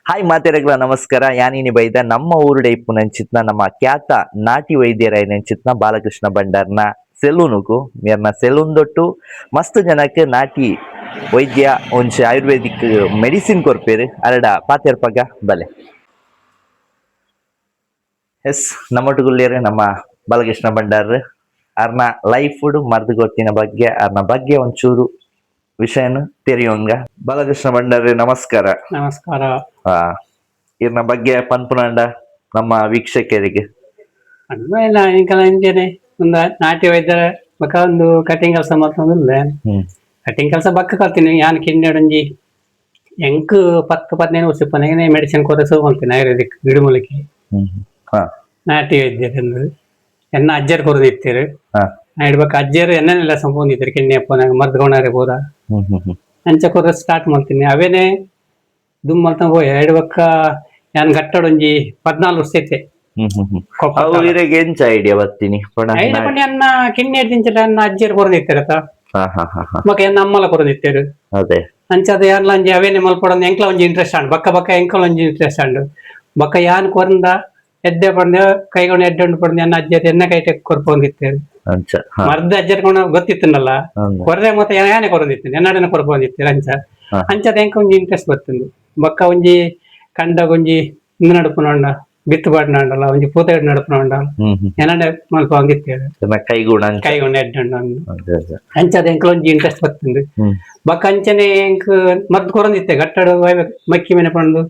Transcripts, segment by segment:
Hi ಮಾತೆರೆಗ್ಲ ನಮಸ್ಕಾರ ಯಾನಿನಿ ಬೈದ ನಮ್ಮ ಊರುಡೆ ಇಪ್ಪು ನಂಚಿತ್ನ ನಮ್ಮ ಖ್ಯಾತ ನಾಟಿ ವೈದ್ಯರಾಯ ನಂಚಿತ್ನ ಬಾಲಕೃಷ್ಣ ಭಂಡಾರ್ನ ಸೆಲೂನುಗು ಮೇರ್ನ ಸೆಲೂನ್ ದೊಟ್ಟು ಮಸ್ತ್ ಜನಕ್ಕೆ ನಾಟಿ ವೈದ್ಯ ಒಂಚೆ ಆಯುರ್ವೇದಿಕ್ ಮೆಡಿಸಿನ್ ಕೊರ್ಪೇರು ಅರಡ ಪಾತೆರ್ಪಗ ಬಲೆ ಎಸ್ ನಮ್ಮೊಟ್ಟುಗುಲ್ಲೇರೆ ನಮ್ಮ ಬಾಲಕೃಷ್ಣ ಭಂಡಾರ್ ಅರ್ನ ಲೈಫ್ ಮರ್ದು ಗೊತ್ತಿನ ಬಗ್ಗೆ ಅರ್ನ ಬಗ್ಗೆ ಒಂಚೂರು ವಿಷಯನು ತೆರೆಯೋಂಗ ಬಾಲಕೃಷ್ಣ ಭಂಡಾರಿ ನಮಸ್ಕಾರ. ನಮಸ್ಕಾರ. ಇರ್ನ ಬಗ್ಗೆ ಪನ್ಪುನಂಡ ನಮ್ಮ ವೀಕ್ಷಕರಿಗೆ ಇಂಚನೆ ಒಂದು ನಾಟಿ ವೈದ್ಯರ ಬಕ್ಕ ಒಂದು ಕಟಿಂಗ್ ಕೆಲಸ ಮಾಡ್ತಂದಿಲ್ಲ. ಕಟಿಂಗ್ ಕೆಲಸ ಬಕ್ಕ ಕಲ್ತೀನಿ ಯಾನ್ ಕಿಂಡೊಂಜಿ ಎಂಕ್ 10-15 ವರ್ಷ ಪನೆಗೆ ಮೆಡಿಸಿನ್ ಕೊರಸು ಅಂತೀನಿ ಆಯುರ್ವೇದಿಕ್ ಗಿಡಮೂಲಿಕೆ ನಾಟಿ ವೈದ್ಯರು ಎನ್ನ ಅಜ್ಜರ್ ಕೊರದಿತ್ತೀರು ಇಡ್ಬೇಕು ಅಜ್ಜರು ಎನ್ನೆಲ್ಲ ಸಂಪೂರ್ಣಿದ್ರು ಕಿಣ್ಣೆ ಅಪ್ಪನಾಗ ಮರ್ದ್ಕೊಂಡಾರೆ ಪೂರ ಅಂಚ ಕೊರ ಸ್ಟಾರ್ಟ್ ಮಾಡ್ತೀನಿ ಅವೇನೆ ದುಮ್ ಮಲ್ತ ಹೋಯ್ ಇಡ್ಬೇಕ ಯಾನ್ ಗಟ್ಟಡೊಂಜಿ 14 ವರ್ಷ ಐತೆ ಎಂಚ ಐಡಿಯಾ ಬರ್ತೀನಿ ಅನ್ನ ಕಿಣ್ಣೆ ದಿಂಚಲ ಅನ್ನ ಅಜ್ಜರು ಕೊರದಿತ್ತಾರತ ಮಕ್ಕ ಎನ್ನ ಅಮ್ಮಲ ಕೊರದಿತ್ತೇರು ಅದೇ ಅಂಚದ ಯಾನ್ಲ ಒಂಜಿ ಅವೇನೆ ಮಲ್ಪಡೊಂದು ಎಂಕ್ಲ ಒಂಜಿ ಇಂಟ್ರೆಸ್ಟ್ ಆಂಡ್ ಬಕ್ಕ ಬಕ್ಕ ಎಂಕಲ್ ಒಂಜಿ ಇಂಟ್ರೆಸ್ಟ್ ಆಂಡ್ ಬಕ್ಕ ಯಾನ್ ಕೊರಂದ ಎದ್ದೆ ಪಡ್ದೆ ಕೈಗೊಂಡು ಎಡ್ಡೆ ಪಡ್ದೆ ಅನ್ನ ಅಜ್ಜರ್ ಎನ್ನ ಕೈ ಟೆಕ್ ಕೊರ್ಪೊಂದಿತ್ತೇರು ಮರ್ದ ಅಜ್ಜರ್ಕೊಂಡ ಗೊತ್ತಿತ್ತನಲ್ಲ ಕೊರ್ರೆ ಮತ್ತೆ ಯಾನೆ ಕೊರದಿತ್ತು ಎನ್ನಾಡನ ಕೊರ್ಪೊಂದಿತ್ತೇರು ಅಂಚದ ಎಂಕ ಒಂಜಿ ಇಂಟ್ರೆಸ್ಟ್ ಬರ್ತಂದು ಬಕ್ಕ ಒಂಜಿ ಕಂಡಗ ಒಂಜಿ ಇಂದು ನಡುಪುನೊಂಡ ಬಿತ್ತುಬಾಡ್ ನಾಂಡಲ್ಲ ಒಂಜಿ ಪೂತ ನಡುಪುನೊಂಡ ಎನ್ನಡೆ ಮಲ್ಪ ಒಂದಿತ್ತೇರು ಕೈಗೊಂಡು ಎಡ್ಡೆ ಅಂಚದ ಎಂಕಲ್ ಒಂಜಿ ಇಂಟ್ರೆಸ್ಟ್ ಬರ್ತಂದು ಬಕ್ಕ ಅಂಚನೆ ಎಂಕ್ ಮರ್ದ್ ಕೊರಂದಿತ್ತೆ ಗಟ್ಟಡ ಮಕ್ಕಿ ಮನೆ ಪಂಡು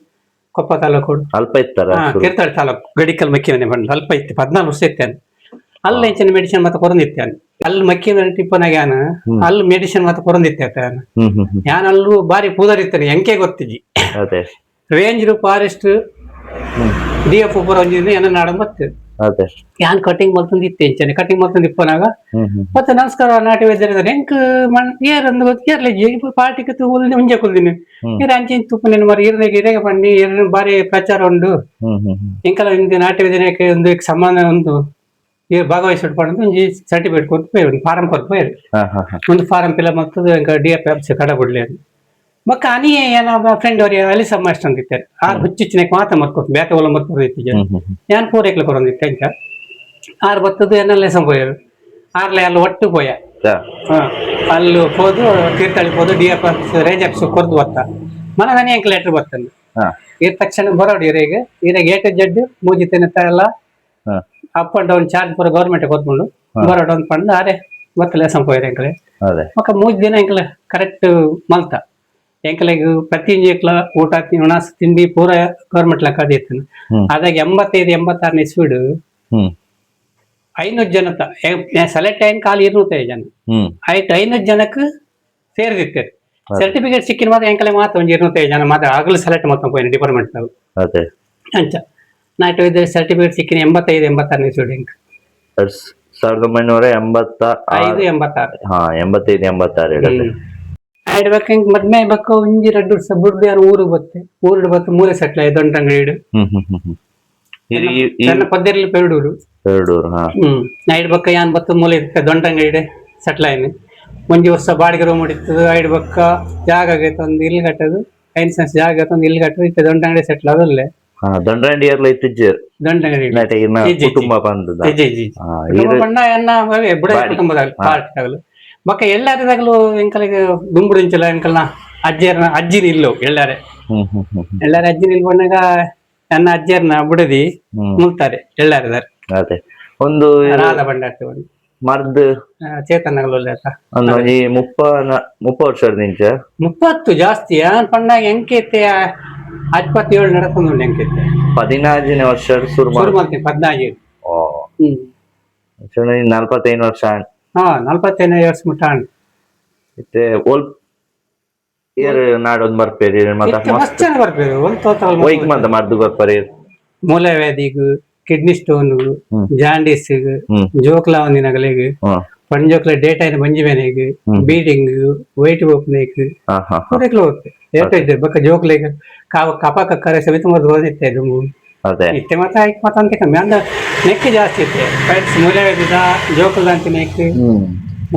ಕೊಪ್ಪ ತಾಲೂಕು ಅಲ್ಪ ಇತ್ತಾರ ತೀರ್ಥಹಳ್ಳಿ ತಾಲೂಕು ಗಡಿಕಲ್ ಮಕ್ಕಿ ಮನೆ ಬಂದು ಅಲ್ಪ ಇತ್ತು 14 ವರ್ಷ ಇತ್ತೇನೆ ಅಲ್ಲಿ ಹೆಚ್ಚಿನ ಮೆಡಿಸಿನ್ ಮತ್ತೆ ಕೊರಂದಿತ್ತೇನೆ ಅಲ್ಲಿ ಮಕ್ಕಿ ಟಿಪ್ಪನಾಗ ಯಾನ ಅಲ್ಲಿ ಮೆಡಿಸಿನ್ ಮತ್ತೆ ಕೊರಂದಿತ್ತೆ ಯಾನ್ ಅಲ್ಲೂ ಬಾರಿ ಪೂದರ್ ಇತ್ತೇನೆ ಎಂಕೆ ಗೊತ್ತಿಜಿ ರೇಂಜ್ ಫಾರೆಸ್ಟ್ DF ಪೂರ ಒಂಜಿದ್ರೆ ಏನ ನಾಡ ಮತ್ತೆ ಯಾನ್ ಕಟಿಂಗ್ ಮಲ್ತಂದಿತ್ತೆ ಎಂಚನೆ ಕಟಿಂಗ್ ಮಲ್ತಂದ ಇಪ್ಪನಾಗ ಮತ್ತೆ ನಮಸ್ಕಾರ ನಾಟಿ ವೈದ್ಯರ ಎಂಕ್ ಏರಂದು ಗೊತ್ತಿರ್ಲಿ ಪಾರ್ಟಿಗೆ ಮುಂಜೆ ಕುಲ್ದಿನಿ ಇರ ಅಂಚಿನ ತುಪ್ಪ ನಿನ್ನ ಮರ ಇರಗೆ ಬನ್ನಿ ಬಾರಿ ಪ್ರಚಾರ ಉಂಡು ಇಂಕಲ ಹಿಂದೆ ನಾಟಿ ವೈದ್ಯನಕ್ಕೆ ಒಂದು ಸಂಬಂಧ ಒಂದು ಭಾಗವಹಿಸಿಡ್ಕೊಂಡು ಒಂಜಿ ಸರ್ಟಿಫಿಕೇಟ್ ಕೊಟ್ಟು ಒಂದು ಫಾರಂ ಕೊಟ್ಟು ಒಂದು ಫಾರಂ ಫಿಲ್ ಮಾಡ್ತದೆ DF ಆಫೀಸ್ ಕಡ ಬಿಡ್ಲಿ ಅಂತ ಮಕ್ಕ ಅನಿ ಏನ ಫ್ರೆಂಡ್ ಅವ್ರಿಗೆ ಅಲ್ಲಿ ಸಮಾಷ್ಟ ಅಂತಿದ್ದಾರೆ ಆರು ಹುಚ್ಚಿಚ್ಚಿನಕ್ಕೆ ಮಾತ್ರ ಮರ್ಕೊಟ್ಟು ಬೇತ ಒಲ ಮರ್ಕೊಡ್ತಿದ್ದೆ ഞാൻ പൂരേക്കിൽ കുറഞ്ഞിട്ട് എനിക്ക് 6 ಬತ್ತದು ಎನ್ನೆಲ್ಲ ಸಂಬೋಯರು 6 ಅಲ್ಲಿ ಒಟ್ಟು ಪೋಯ ಅಲ್ಲಿ ಹೋದು ತೀರ್ಥಹಳ್ಳಿ ಹೋದು DF ರೇಂಜ್ ಆಫೀಸ್ ಕೊರ್ದು ಬತ್ತ ಮನಗನಿ ಎಂಕ್ ಲೆಟರ್ ಬರ್ತಂದು ಇರ್ ತಕ್ಷಣ ಬರೋಡಿ ಈಗ ಗೇಟ್ ಜಡ್ಡು ಮೂಜಿತೇನೆ ಎಲ್ಲ ಅಪ್ ಅಂಡ್ ಡೌನ್ ಚಾರ್ಜ್ ಪೂರ ಗೌರ್ಮೆಂಟ್ ಕೊತ್ಕೊಂಡು ಬರೋಡ್ ಒಂದು ಪಂಡು ಅರೆ ಬತ್ತಲೆ ಸಂಬೋಯರ್ ಎಂಕಲೆ ಮಕ್ಕ 3 ದಿನ ಎಂಕಲೆ ಕರೆಕ್ಟ್ ಮಲ್ತ ಎಂಕಲೆಗ್ ಪ್ರತಿ ಎಂಕ್ಲ ಊಟ ಉಣಾಸ್ ತಿಂಡಿ ಪೂರ ಗೌರ್ಮೆಂಟ್ ಲೆಕ್ಕ ಅದಿತ್ತು ಅದಾಗ 85-86 ಇಸ್ವಿಡು 500 ಜನತ ಸೆಲೆಕ್ಟ್ ಆಯ್ನ ಕಾಲ 200 ಜನ ಆಯ್ತು 500 ಜನಕ್ಕೆ ಸೇರಿದಿತ್ತೇರು ಸರ್ಟಿಫಿಕೇಟ್ ಸಿಕ್ಕಿನ ಮಾತ್ರ ಎಂಕಲೆ ಮಾತ್ರ ಒಂದು 205 ಜನ ಮಾತ್ರ ಆಗಲು ಸೆಲೆಕ್ಟ್ ಮಾಡ್ಕೊಂಡು ಹೋಯ್ನ ಡಿಪಾರ್ಟ್ಮೆಂಟ್ ನಾವು ಅಂಚ ನಾಟು ಇದು ಸರ್ಟಿಫಿಕೇಟ್ ಸಿಕ್ಕಿನ 85-86 ಇಸ್ವಿಡು ಎಂಕ್ 1985-86 ಆಯ್ಡ್ಬೇಕು ಹಿಂಗ್ ಮದ್ಮೆ ಬಕ್ಕ ಒಂಜಿ 2 ವರ್ಷ ಬುಡ್ದು ಯಾರು ಊರಿಗೆ ಬತ್ತು ಮೂಲೆ ಸೆಟ್ಲ್ ಆಯ್ತು ದೊಂಟಂಗಡಿ ನನ್ನ ಪದ್ಯರಲ್ಲಿ ಪೆರಡೂರು ಐಡ್ ಬಕ್ಕ ಯಾನ್ ಬತ್ತು ಮೂಲೆ ದೊಂಟಂಗಡಿ ಸೆಟ್ಲ್ ಆಯ್ನಿ ಒಂಜಿ ವರ್ಷ ಬಾಡಿಗೆ ರೂಮ್ ಹೊಡಿತದು ಐಡ್ ಬಕ್ಕ ಜಾಗ ಆಗೈತೆ ಒಂದು ಇಲ್ಲಿ ಕಟ್ಟದು 5 ಸೆನ್ಸ್ ಜಾಗ ಆಗೈತೆ ಒಂದು ಇಲ್ಲಿ ಕಟ್ಟದು ಇತ್ತೆ ದೊಂಟಂಗಡಿ ಸೆಟ್ಲ್ ಅದಲ್ಲೇ ಕುಟುಂಬದ ಬಕ್ಕ ಎಲ್ಲಾರದಾಗಲು ಎಂಕಲಿಗೆ ದುಂಬುಡಿಂಚಲ ಎಂಕಲ್ನ ಅಜ್ಜಿನ ಇಲ್ಲೋ ಎಲ್ಲಾರೆ ಅಜ್ಜಿನ ಇಲ್ಲಿ ಬಂದಾಗ ನನ್ನ ಅಜ್ಜಿಯರ್ನ ಬುಡದಿ ಮುಲ್ತಾರೆ ಎಲ್ಲಾರದಾರೆ ಒಂದು ರಾಧ ಬಂಡಾರ್ತಿ ಒಂದು ಮರ್ದ್ ಚೇತನಗಳು 30 ವರ್ಷ ಜಾಸ್ತಿ ಪಂಡಾಗ ಎಂಕೈತೆ 27 ನಡ್ಕೊಂಡು ಎಂಕೈತೆ 16ನೇ ವರ್ಷ ಶುರು ಮಾಡ್ತೀನಿ 15 45 ವರ್ಷ 45 ವರ್ಷ ಮುಟ್ಟ ಮತ್ತೆ ನಾಡೊಂದು ಬರ್ಪೇರಿ ಮಸ್ತ್ ಜನ ಬರ್ಪೇರಿ ಮರ್ದು ಬರ್ಪಾರಿ ಮೂಲವ್ಯಾಧಿಗೂ ಕಿಡ್ನಿ ಸ್ಟೋನ್ ಜಾಂಡೀಸ್ ಜೋಕ್ಲ ಒಂದಿನಗಳಿಗೆ ಪಂಜೋಕ್ಲ ಡೇಟ್ ಆಯ್ನ ಬಂಜಿಬೇನೆಗೆ ಬೀಡಿಂಗ್ ವೈಟ್ ಓಪನೇಕ್ ಹೋಗುತ್ತೆ ಬಕ್ಕ ಜೋಕ್ಲೆಗ್ ಕಪ ಕಕ್ಕರೆ ಸವಿತ ಮದ್ದು ಓದಿತ್ತೆ ಇತ್ತೆ ಮತ್ತೆ ಆಯ್ತು ಮತ್ತೆ ಅಂತ ಕಮ್ಮಿ ಅಂದ ನೆಕ್ ಜಾಸ್ತಿ ಇತ್ತೆ ಪೈಟ್ಸ್ ಮೂಲವ್ಯಾಧಿದ ಜೋಕ್ಲ ಅಂತ ನೆಕ್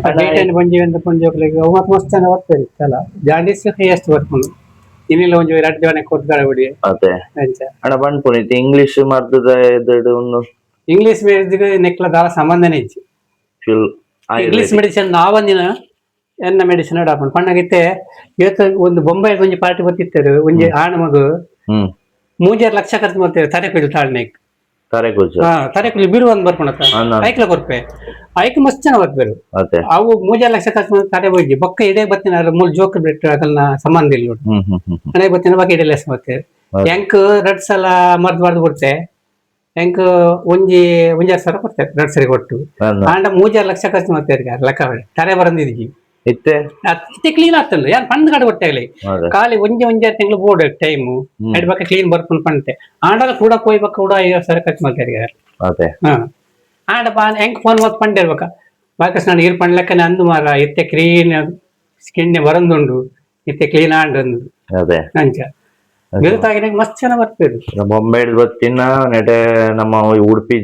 ಡೇಟ್ ಆಯ್ನ ಬಂಜಿವೆ ಅಂತ ಪಂಜೋಕ್ಲೆಗ್ ಅವು ಮತ್ತೆ ಮಸ್ತ್ ಜನ ಓದ್ತಾರೆ ಇತ್ತಲ್ಲ ಜಾಂಡೀಸ್ ಎಷ್ಟು ಬರ್ಕೊಂಡು ಇನ್ನಿಲ್ಲ ಒಂಜಿ 2 ದಿವನ ಕೊಡ್ತಾರೆ ಬಿಡಿ ಅದೇ ಅಂಚ ಅಣ್ಣ ಪಂಡ್ಪುನಿತ್ ಇಂಗ್ಲಿಷ್ ಮರ್ದದ ಎದುರು ಒಂದು ಇಂಗ್ಲಿಷ್ ಮೆಡಿಸಿನ್ ನೆಕ್ಲ ದಾಲ ಸಂಬಂಧನೇ ಇಜ್ಜಿ ಫುಲ್ ಇಂಗ್ಲಿಷ್ ಮೆಡಿಸಿನ್ ನಾವಂದಿನ ಎನ್ನ ಮೆಡಿಸಿನ್ ಆಪುಂಡು ಪಂಡಗಿತ್ತೆ ಇವತ್ತು ಒಂದು ಬೊಂಬೈ ಒಂಜಿ ಪಾರ್ಟಿ ಬತ್ತಿತ್ತರು ಒಂಜಿ ಆಣ ಮಗು ಹ್ಮ್ 3-6 ಲಕ್ಷ ಖರ್ಚು ಮಾಡ್ತೇವೆ ತರೆಕುಲು ತಾಳ್ನೆಕ್ ತರೆಕುಜ ತರೆಕುಲು ಬಿರು ಒಂದು ಬರ್ಕೊಳತ್ತ ಐಕ್ಲ ಕೊರ್ಪೆ ಐಕ್ ಮಸ್ತ್ ಜನ ಬರ್ಬೇರು ಅದೇ ಅವು 3-6 ಲಕ್ಷ ಖರ್ಚು ಮಾಡಿ ತರೆ ಹೋಗಿ ಬೊಕ್ಕ ಇಡೇ ಬತ್ತಿನ ಮೂಲ್ ಜೋಕ್ ಬಿಟ್ಟು ಅದನ್ನ ಸಂಬಂಧ ಇಲ್ಲ ಮನೆ ಬತ್ತಿನ ಬಾಕಿ ಇಡೇ ಲೆಸ್ ಮತ್ತೆ ಎಂಕ್ 2 ಸಲ ಮರ್ದು ಕೊಡ್ತೆ ಎಂಕ್ ಒಂಜಿ 6 ಸಾವಿರ ಕೊಡ್ತೆ 2 ಸರಿ ಕೊಟ್ಟು ಆಂಡ 3-6 ಲಕ್ಷ ಖರ್ಚು ಮಾಡ್ತೇವೆ ಲೆಕ್ಕ ತರೆ ಬರಂದಿದ್ಗಿ ಇತ್ತೆ ಅತ್ತೆ ಕ್ಲೀನ್ ಆಗ್ತಲ್ಲ ಯಾರು ಪಂದ್ ಕಡೆ ಕೊಟ್ಟೆ ಖಾಲಿ ಒಂಜಿ ತಿಂಗಳು ಬೋರ್ಡ್ ಟೈಮ್ ಎರಡು ಬಕ್ಕ ಕ್ಲೀನ್ ಬರ್ಕೊಂಡು ಪಂತೆ ಆಂಡಲ ಕೂಡ ಪೋಯ್ ಬಕ್ಕ ಕೂಡ 50 ಸಾವಿರ ಖರ್ಚು ಮಾಡ್ತಾರೆ ಅದೇ ಆಂಡ ಹೆಂಗ್ ಫೋನ್ ಮಾಡಿ ಪಂಡೆ ಇರ್ಬೇಕ ಬಾಕಸ್ ನಾನು ಇರ್ ಪಂಡ್ಲಕ್ಕನೆ ಅಂದು ಮಾರ ಇತ್ತೆ ಕ್ಲೀನ್ ಸ್ಕಿನ್ ಬರಂದುಂಡು ಇತ್ತೆ ಕ್ಲೀನ್ ಆಂಡ್ ಅದೇ ಅಂಚ ಬಿರುತಾಗಿ ಮಸ್ತ್ ಜನ ಬರ್ತೀರಿ ಬೊಂಬೆ ಗೊತ್ತಿನ ನೆಡೆ ನಮ್ಮ ಉಡುಪಿ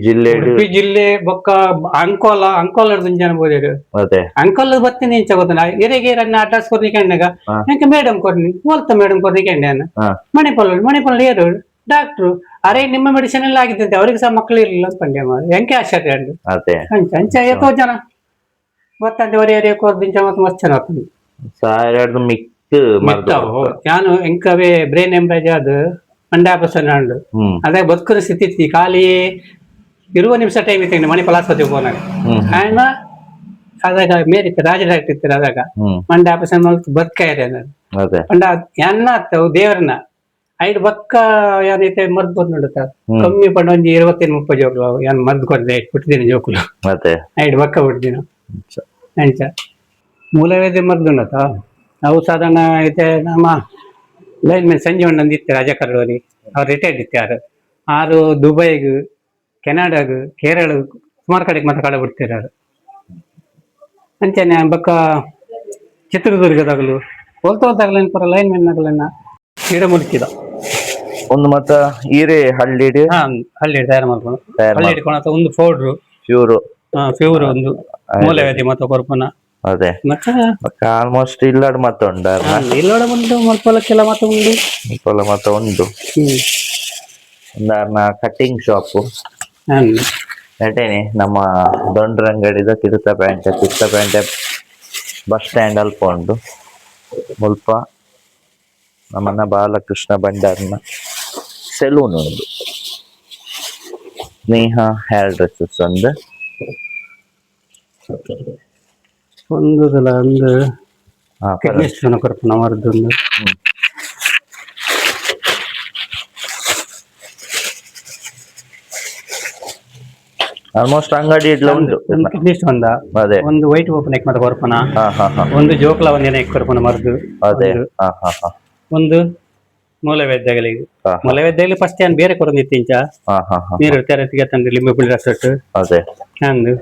ಜಿಲ್ಲೆ ಬೊಕ್ಕ ಅಂಕೋಲ ಜನ ಬೋದಿರು ಅದೇ ಅಂಕೋಲ್ ಬರ್ತೀನಿ ಇಂಚ ಗೊತ್ತ ಹಿರೇಗೆ ಅಡ್ರೆಸ್ ಕೊರ್ನಿಕೊಂಡಾಗ ಎಂಕ ಮೇಡಮ್ ಕೊರ್ನಿ ಹೋಲ್ತ ಮೇಡಮ್ ಕೊರ್ನಿಕೊಂಡೆ ಮಣಿಪಾಲ ಏರು ಡಾಕ್ಟ್ರು ಅರೆ ನಿಮ್ಮ ಮೆಡಿಸಿನ್ ಎಲ್ಲ ಆಗಿದ್ದಂತೆ ಅವ್ರಿಗೆ ಸಹ ಮಕ್ಕಳು ಇರ್ಲಿಲ್ಲ ಅಂತ ಪಂಡ್ಯ ಎಂಕೆ ಆಶ್ಚರ್ಯ ಅದೇ ಅಂಚ ಅಂಚ ಎಷ್ಟೋ ಜನ ಗೊತ್ತಂತೆ ಒರೆ ಕೊರ್ದಿಂಚ ಮತ್ತೆ ಮಸ್ತ್ ಜನ ಆಗ್ತದೆ ಮಿಕ್ಸ್ ನಾನು ಎಂಕವೇ ಬ್ರೈನ್ ಎಂಬ್ರೇಜ್ ಅದು 100% ಅಂಡು ಅದೇ ಬದುಕಿನ ಸ್ಥಿತಿ ಖಾಲಿ ಇರುವ ನಿಮಿಷ ಟೈಮ್ ಇತ್ತು ಮಣಿಪಾಲ ಆಸ್ಪತ್ರೆಗೆ ಹೋದಾಗ ಆಯ್ನ ಅದಾಗ ಮೇರಿತ್ತು ರಾಜ ಡಾಕ್ಟರ್ ಇತ್ತು ಅದಾಗ 100% ಬದುಕಾಯಿದೆ ಪಂಡ ಎನ್ನ ಆಗ್ತಾವ ದೇವ್ರನ್ನ ಐದು ಬಕ್ಕ ಏನೈತೆ ಮರ್ದು ಬಂದ್ ನೋಡುತ್ತ ಕಮ್ಮಿ ಪಂಡ ಒಂಜಿ 25-30 ಜೋಕ್ಲು ಏನ್ ಮರ್ದು ಕೊಡ್ದೆ ಬಿಟ್ಟಿದ್ದೀನಿ ಜೋಕ್ಲು ಐದು ಬಕ್ಕ ಬಿಡ್ತೀನಿ ಅಂಚ ಮೂಲವೇದ ಮರ್ದು ಉಂಡತ ನಾವು ಸಾಧಾರಣ ಐತೆ ನಮ್ಮ ಲೈನ್ ಮೇಲೆ ಸಂಜೆ ಒಂದೊಂದು ಇತ್ತು ರಾಜಕರ್ಣಿ ಅವ್ರು ರಿಟೈರ್ಡ್ ಇತ್ತು ಆರು ದುಬೈಗ್ ಕೆನಡಾಗ್ ಕೇರಳ ಸುಮಾರು ಕಡೆಗೆ ಮತ್ತೆ ಕಡೆ ಬಿಡ್ತಿರಾರು ಅಂಚೆನೆ ಬಕ್ಕ ಚಿತ್ರದುರ್ಗದಾಗಲು ಹೋಲ್ತೋದಾಗಲ ಪರ ಲೈನ್ ಮೆನ್ ಗಿಡ ಮುಲ್ಕಿದ ಒಂದು ಮತ್ತ ಹೀರೆ ಹಳ್ಳಿ ಹಳ್ಳಿ ತಯಾರು ಮಾಡ್ಕೊಂಡು ಹಳ್ಳಿ ಇಟ್ಕೊಳ ಒಂದು ಪೌಡ್ರು ಫ್ಯೂರ್ ಒಂದು ಮೂಲವೇದಿ ಮತ್ತೆ ಕೊರ್ಪನ ಅದೇ ಮತ್ತೆ ಆಲ್ಮೋಸ್ಟ್ ಇಲ್ಲಾಡ್ ಮತ್ತೆ ಇಲ್ಲೋಡ ಒಂದು ಮಲ್ಪೊಲಕ್ಕೆಲ್ಲ ಮತ್ತೆ ಉಂಡು ಒಂದಾರ್ನ ಕಟ್ಟಿಂಗ್ ಶಾಪ್ ನಟೇನೆ ನಮ್ಮ ದೊಂಡ್ರಂಗಡಿದ ಕಿರುತ ಪ್ಯಾಂಟ್ ಬಸ್ ಸ್ಟ್ಯಾಂಡ್ ಅಲ್ಪ ಉಂಡು ಮುಲ್ಪ ನಮ್ಮನ್ನ ಬಾಲಕೃಷ್ಣ ಭಂಡಾರ್ನ ಸೆಲೂನ್ ಉಂಡು ಸ್ನೇಹ ಹೇರ್ ಡ್ರೆಸ್ಸಸ್ ಒಂದು ಕಿಡ್ನಿ ಕೊರಪನ ಮರದೊಂದು ಆಲ್ಮೋಸ್ಟ್ ಅಂಗಡಿ ಇಡ್ಲ ಉಂಟು ಕಿಡ್ನಿ ಸ್ಟೋನ್ ಅದೇ ಒಂದು ವೈಟ್ ಓಪನ್ ಮತ್ತೆ ಕೊರಪನ ಒಂದು ಜೋಕ್ಲ ಒಂದಿನ ಕೊರಪನ ಮರದು ಅದೇ ಒಂದು ಮೂಲವೇದ್ಯಗಳಿಗೆ ಮೂಲವೇದ್ಯಗಳಿಗೆ ಫಸ್ಟ್ ಏನ್ ಬೇರೆ ಕೊರಂದಿತ್ತು ಇಂಚ ನೀರು ತೆರತಿಗೆ ತಂದು ಲಿಂಬೆ ಪುಳಿ ರಸಟ್ಟು ಅದೇ ಅಂದು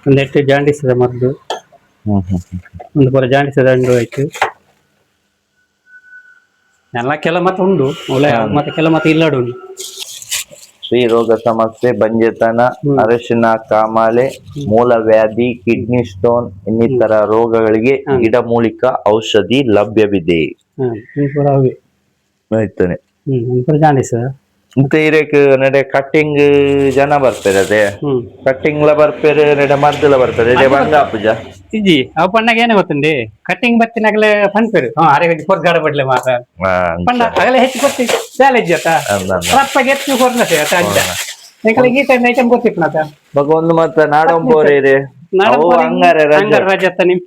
ಒಂದೆಟ್ಟು ಜಾಂಡಿಸದ ಮರದು ಒಂದು ಪೂರ ಜಾಂಡಿಸದ ಹಣ್ಣು ಆಯ್ತು ಎಲ್ಲ ಕೆಲ ಮತ್ತೆ ಉಂಡು ಮತ್ತೆ ಕೆಲ ಮತ್ತೆ ಇಲ್ಲಾಡು ಉಂಡು ಶ್ರೀರೋಗ ಸಮಸ್ಯೆ ಬಂಜೆತನ ಅರಶಿನ ಕಾಮಾಲೆ ಮೂಲವ್ಯಾಧಿ ಕಿಡ್ನಿ ಸ್ಟೋನ್ ಇನ್ನಿತರ ರೋಗಗಳಿಗೆ ಗಿಡಮೂಲಿಕ ಔಷಧಿ ಲಭ್ಯವಿದೆ ಆಯ್ತಾನೆ ಜಾಂಡಿಸ ಮತ್ತೆ ಇರಕ್ ನಡೆ ಕಟ್ಟಿಂಗ್ ಜನ ಬರ್ತಾರೆ ಅದೇ ಕಟ್ಟಿಂಗ್ ಬರ್ಪೇರು ನಡೆ ಮರ್ದೆಲ್ಲ ಬರ್ತಾರೆ ಬಂಗಾಪುಜ ಇಜ್ಜಿ ಅವ್ ಪಣ್ಣಾಗ ಏನೇ ಗೊತ್ತಂಡಿ ಕಟ್ಟಿಂಗ್ ಬತ್ತಿನಾಗಲೇ ಪನ್ಪೇರು ಆರೆಗಜ್ಜಿ ಕೊರ್ಗಾಡ ಬಡ್ಲೆ ಮಾತ್ರ ಪಣ್ಣ ಆಗಲೇ ಹೆಚ್ಚು ಕೊಡ್ತಿ ಸ್ಯಾಲೆಜ್ಜಿ ಅತ್ತ ರಪ್ಪಗೆ ಹೆಚ್ಚು ಕೊರ್ನತೆ ಅತ್ತ ಅಂಜ ನಿಂಕಲಿಗೆ ಈ ಟೈಮ್ ಐಟಮ್ ಗೊತ್ತಿತ್ತು ನಾತ ಒಂದು ಮತ್ತೆ ನಾಡಂಬೋರೆ ಇದೆ ಹಂಗಾರ ರಜತ್ತ ನಿಮ್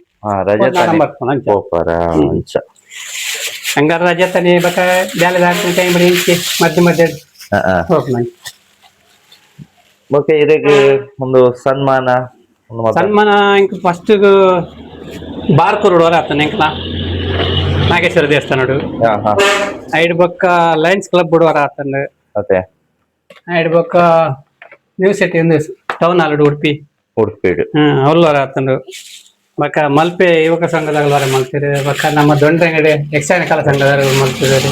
ಹಂಗಾರ ರಜತ್ತ ನೀ ಬಕ ಬ್ಯಾಲೆ ಹಾಕ್ತೀನಿ ಟೈಮ್ ಇಂಚಿ ಮಧ್ಯ ಓಕೆ ಇದಕ್ಕೆ ಒಂದು ಸನ್ಮಾನ ಇಂಕ ಫಸ್ಟ್ ಬಾರ್ಕೂರು ಹೊರ ಆಗ್ತಾನೆ ಇಂಕಲ ನಾಗೇಶ್ವರ ದೇವಸ್ಥಾನ ಐದು ಬೊಕ್ಕ ಲಯನ್ಸ್ ಕ್ಲಬ್ ಬಿಡುವರ ಆಗ್ತಾನೆ ಐದು ಬೊಕ್ಕ ನ್ಯೂ ಸಿಟಿ ಒಂದು ಟೌನ್ ಹಾಲ್ ಉಡುಪಿ ಅವ್ರ ಆಗ್ತಾನೆ ಬಕ್ಕ ಮಲ್ಪೆ ಯುವಕ ಸಂಘದಾಗ ಹೊರ ಮಲ್ತೀರಿ ಬಕ್ಕ ನಮ್ಮ ದೊಂಡ್ರಂಗಡಿ ಯಕ್ಷಗಾನ ಕಲಾ ಸಂಘದವರು ಮಲ್ತಿದ್ದಾರೆ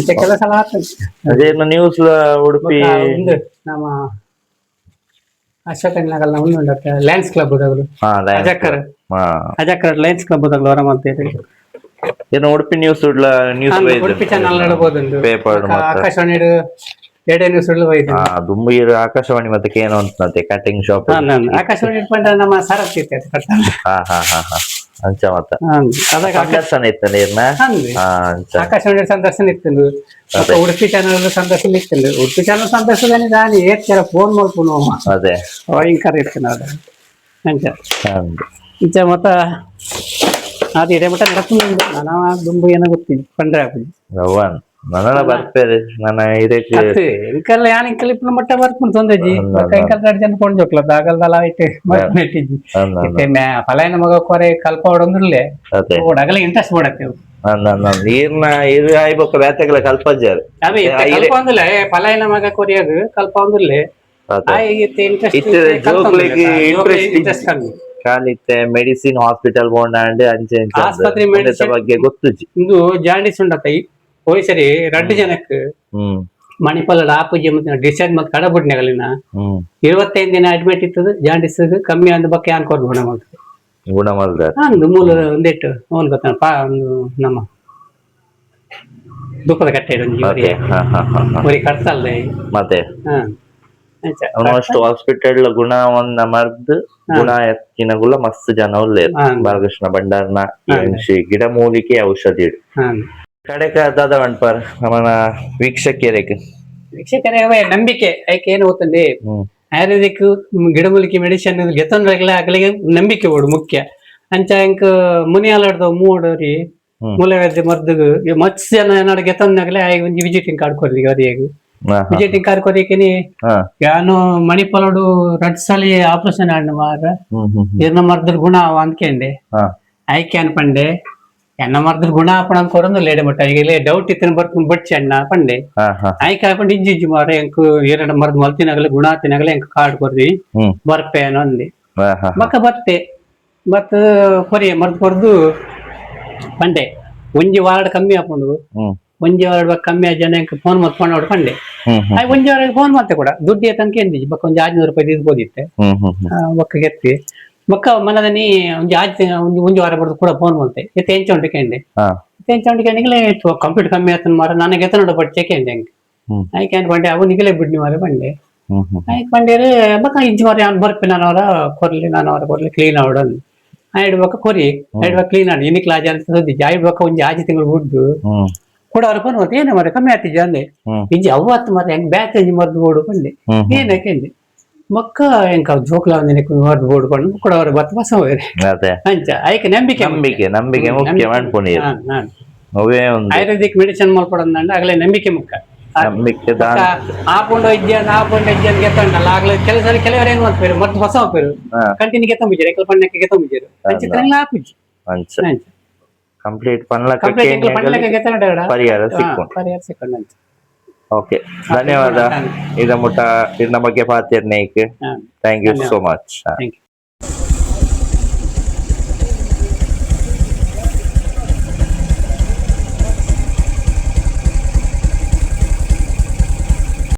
ಇಂಥ ಕೆಲಸ ಎಲ್ಲ ಆಗ್ತದೆ ನ್ಯೂಸ್ ಉಡುಪಿ ನಮ್ಮ ಅಶೋಕನಗಲ್ ಲ್ಯಾನ್ಸ್ ಕ್ಲಬ್ ಅಜಕ್ಕರ್ ಲಯನ್ಸ್ ಕ್ಲಬ್ ಹೊರ ಮಾಡ್ತೀರಿ ಏನು Udupi news news Udupi channel ನಡಬಹುದು ಪೇಪರ್ ಆಕಾಶವಾಣಿ ಎರಡೇ ನ್ಯೂಸ್ ಹೋಯ್ತು ದುಂಬು ಆಕಾಶವಾಣಿ ಮತ್ತೆ ಏನು ಅಂತಂತೆ ಕಟಿಂಗ್ ಶಾಪ್ ಆಕಾಶವಾಣಿ ಇಟ್ಕೊಂಡ್ರೆ ನಮ್ಮ ಸಾರಥಿ ಇರ್ತೈತೆ ಹಾ ಹಾ ಹಾ ಹಾ ಅಂಚ ಮತ್ತ ಅದಕ್ಕೆ ಸಂದರ್ಶನ ಇತ್ತಲ್ಲ ಏನ ಆಕಾಶವಾಣಿ ಸಂದರ್ಶನ ಇತ್ತು ಮತ್ತೆ ಉಡುಪಿ ಚಾನಲ್ ಸಂದರ್ಶನ ಇತ್ತು ಉಡುಪಿ ಚಾನಲ್ ಸಂದರ್ಶನ ನಾನು ಏರ್ಚಾರ ಫೋನ್ ಮಾಡ್ಕೊಂಡು ಅದೇ ಭಯಂಕರ ಇತ್ತು ನಾನು ಅಂಚ ಇಂಚ ಮತ್ತ ಅದು ಇದೇ ಮಟ್ಟ ನಡ್ಕೊಂಡು ನಾನು ದುಂಬು ಏನೋ ಗೊತ್ತಿಲ್ಲ ಪಂಡ್ರೆ ಹಾಕಿ ರವನ್ ನನ್ನ ಬರ್ಪೇರೆ ನನ್ನ ಇದಕ್ಕೆ ಎಂಕಲ್ಲ ಯಾನ್ ಎಂಕಲ್ ಇಪ್ಪನ ಮಟ್ಟ ಬರ್ಕೊಂಡು ತೊಂದಜ್ಜಿ ಎಂಕಲ್ 2 ಜನ ಕೊಂಡು ಜೋಕ್ಲದ ಆಗಲ್ದಲ್ಲ ಐತೆ ನೆಟ್ಟಿಜ್ಜಿ ಇತ್ತೆ ಫಲಾಯನ ಮಗ ಕೊರೆ ಕಲ್ಪ ಹೊಡಂದ್ರಲೆ ಓಡಗಲ ಇಂಟ್ರೆಸ್ಟ್ ಮಾಡತ್ತೇವು ನೀರ್ನ ಇದು ಆಯ್ಬೇಕು ಬ್ಯಾತೆಗಳ ಕಲ್ಪಜ್ಜಾರು ಅವೆ ಕಲ್ಪ ಒಂದಲ್ಲ ಫಲಾಯನ ಮಗ ಕೊರಿಯಾಗ ಕಲ್ಪ ಒಂದಲ್ಲೇ ಆಯ್ತು ಇಂಟ್ರೆಸ್ಟ್ ಕಮ್ಮಿ ಕಾಲಿತ್ತೆ ಮೆಡಿಸಿನ್ ಹಾಸ್ಪಿಟಲ್ ಬೋಂಡ ಅಂಚೆ ಆಸ್ಪತ್ರೆ ಮೆಡಿಸಿನ್ ಬಗ್ಗೆ ಗೊತ್ತುಜಿ ಇದು ಜಾಂಡಿಸ್ ಉಂಡತ್ತ ಹೋಯ್ ಸರಿ 2 ಜನಕ್ಕೆ ಮಣಿಪಾಲ ಆಪುಜಿ ಮತ್ತೆ ಡಿಸೈಡ್ ಮತ್ತೆ ಕಡಬಿಡ್ನಾಗಲಿನ 25 ದಿನ ಅಡ್ಮಿಟ್ ಇತ್ತದು ಜಾಂಡಿಸ್ ಕಮ್ಮಿ ಅಂದ ಬಗ್ಗೆ ಅನ್ಕೋರ್ ಗುಣ ಮಾಡ್ತಾರೆ ಹಂಗ ಮೂಲ ಒಂದಿಟ್ಟು ಅವನ್ ಗೊತ್ತ ಒಂದು ನಮ್ಮ ದುಃಖದ ಕಟ್ಟೆ ಅವ್ರಿಗೆ ಕಟ್ತಲ್ದೆ ಮತ್ತೆ ಅಷ್ಟು ಹಾಸ್ಪಿಟಲ್ ಗುಣ ಒಂದ ಮರ್ದ್ ಗುಣ ಎತ್ತಿನಗುಲ ಮಸ್ತ್ ಜನ ಉಳ್ಳೇ ಬಾಲಕೃಷ್ಣ ಭಂಡಾರ್ನ ಗಿಡಮೂಲಿಕೆ ಔಷಧಿ ಕಡೆಕ ದಾದ ಅನ್ಪಾರ್ ನಮ್ಮನ ವೀಕ್ಷಕರಿಗೆ ನಂಬಿಕೆ ಐಕೆ ಏನು ಗೊತ್ತಂడి ಆಯುರ್ವೇದಿಕ್ ಗಿಡಮೂಲಿಕೆ ಮೆಡಿಸಿನ್ ಗೆತ್ತಂದ್ರಾಗಲೇ ಆಗಲಿಗೆ ನಂಬಿಕೆ ಓಡು ಮುಖ್ಯ ಅಂಚ ಇಂಕ ಮುನಿಯಾಲಾಡ್ದ ಮೂಡೋರಿ ಮೂಲವೈದ್ಯ ಮರ್ದಗ ಮತ್ಸ್ ಜನ ಏನಾಡು ಗೆತ್ತಂದಾಗಲೇ ಆಗ ಒಂಜಿ ವಿಸಿಟಿಂಗ್ ಕಾರ್ಡ್ ಕೊಡ್ಲಿ ಅವರಿಗೆ ವಿಸಿಟಿಂಗ್ ಕಾರ್ಡ್ ಕೊರಿಕೆನಿ ಯಾನು ಮಣಿಪಾಲಡು 2 ಸಲ ಆಪರೇಷನ್ ಆಡಿನ ಮಾರ ಏನ ಮರ್ದ್ರ ಗುಣ ಅವ ಅಂದ್ಕೊಂಡೆ ಆಯ್ಕೆ ಅನ್ಪಂಡೆ ಎನ್ನ ಮರ್ದ್ರ ಗುಣ ಆಪಣ ಅನ್ಕೊರಂದು ಲೇಡೆ ಮಟ್ಟ ಈಗ ಡೌಟ್ ಇತ್ತನ ಬರ್ಕೊಂಡು ಬಡ್ಚಿ ಅಣ್ಣ ಪಂಡೆ ಆಯ್ಕೆ ಹಾಕೊಂಡು ಇಜ್ಜಿ ಮಾರ ಎಂಕ್ 2 ಮರ್ದ್ ಮಲ್ತಿನಾಗಲೇ ಗುಣ ಆತಿನಾಗಲೇ ಎಂಕ್ ಕಾರ್ಡ್ ಕೊರ್ದಿ ಬರ್ಪೆ ಅನ್ನೋ ಅಂದೆ ಮಕ್ಕ ಬರ್ತೆ ಮತ್ತ ಕೊರಿಯ ಮರ್ದ್ ಕೊರ್ದು ಪಂಡೆ ಒಂಜಿ ವಾರ್ಡ್ ಕಮ್ಮಿ ಹಾಕೊಂಡು ಒಂಜಿ ವಾರ್ಡ್ ಕಮ್ಮಿ ಆ ಜನ ಫೋನ್ ಮತ್ತೆ ಫೋನ್ ನೋಡ್ಕೊಂಡೆ ಒಂಜಿ ವಾರ್ಡ್ ಫೋನ್ ಮತ್ತೆ ಕೂಡ ದುಡ್ಡು ತನಕ ಎಂದಿಜಿ ಬಕ್ಕ ಒಂಜಿ 500 ರೂಪಾಯಿ ಇದ್ಬೋದಿತ್ತೆ ಬಕ್ಕ ಗೆತ್ತಿ ಬಕ್ಕ ಮನದನಿ ಒಂಜಿ ವಾರ ಬರ್ದು ಕೂಡ ಫೋನ್ ಮಾಡ್ತೆ ಎತ್ತೆ ಎಂಚ ಉಂಟು ಎಂಚ ಕಂಪ್ಯೂಟರ್ ಕಮ್ಮಿ ಆತನ ಮಾರ ನನಗೆ ಎತ್ತ ನೋಡ ಬಟ್ ಚೆಕ್ಕೆಂಡೆ ಹಂಗೆ ಆಯ್ಕೆ ಅನ್ಕೊಂಡೆ ಅವು ನಿಗಲೇ ಬಿಡ್ನಿ ಮಾರ ಬಂಡೆ ಆಯ್ಕೆ ಬಂಡೇರಿ ಬಕ್ಕ ಇಂಚು ಮಾರ ಅವ್ನು ಬರ್ಪೆ ನಾನವರ ಕೊರ್ಲಿ ಕ್ಲೀನ್ ಆವಡನ್ ಆಯ್ಡ್ಬೇಕ ಕೊರಿ ಆಯ್ಡ್ಬೇಕ ಕ್ಲೀನ್ ಆಡಿ ಇನ್ನಿಕ್ ಲಾಜ ಅಂತ ಸದ್ದಿಜ್ಜಿ ಆಯ್ಡ್ಬೇಕ ಒಂಜಿ 5 ತಿಂಗಳು ಬಿಡ್ದು ಕೂಡ ಅವ್ರ ಫೋನ್ ಮತ್ತೆ ಏನೇ ಮಾರ ಕಮ್ಮಿ ಆತಿಜ್ಜ ಅಂದೆ ಇಂಜಿ ಅವತ್ತು ಮಾರ ಹೆಂಗ್ ಬ್ಯಾಚ್ ಅಂಜಿ ಮರ್ದು ಓಡು ಬಂದೆ ಏನಕ್ಕೆ ಮಕ್ಕ ಎಂಕ ಜೋಕ್ಲ ಮರ್ದು ಓಡ್ಕೊಂಡು ಕೂಡ ಅವ್ರ ಬತ್ತ ಬಸ ಅಂಚ ಆಯ್ಕೆ ನಂಬಿಕೆ ಮುಖ್ಯ ಮಾಡ್ಕೊಂಡು ಆಯುರ್ವೇದಿಕ್ ಮೆಡಿಸಿನ್ ಮಾಡ್ಕೊಡೋದಂಡ ಆಗಲೇ ನಂಬಿಕೆ ಮುಖ್ಯ ಆಪುಂಡು ಇಜ್ಜನ್ ಗೆತ್ತಂಡಲ್ಲ ಆಗ್ಲೇ ಕೆಲವರು ಏನ್ ಮಾಡ್ತಾರೆ ಮತ್ತೆ ಹೊಸ ಹೋಗ್ತಾರೆ ಕಂಟಿನ್ಯೂ ಗೆತ್ತಂಬಿಜಾರೆ ಕಲ್ಪಣ್ಣಕ್ಕೆ ಗೆತ್ತಂಬಿಜಾರು ಅಂಚೆ ಕಲ್ಲ ಹಾಕುಜಿ ಕಂಪ್ಲೀಟ್ ಪರಿಹಾರ ಸಿಕ್ಕೊಂಡು ಅಂಚೆ ಓಕೆ ಧನ್ಯವಾದ ಇದ ಮುಟ್ಟ ಇದ್ರ ಬಗ್ಗೆ ಪಾತಿರ್ನೇಕ್ ಥ್ಯಾಂಕ್ ಯು ಸೋ ಮಚ್.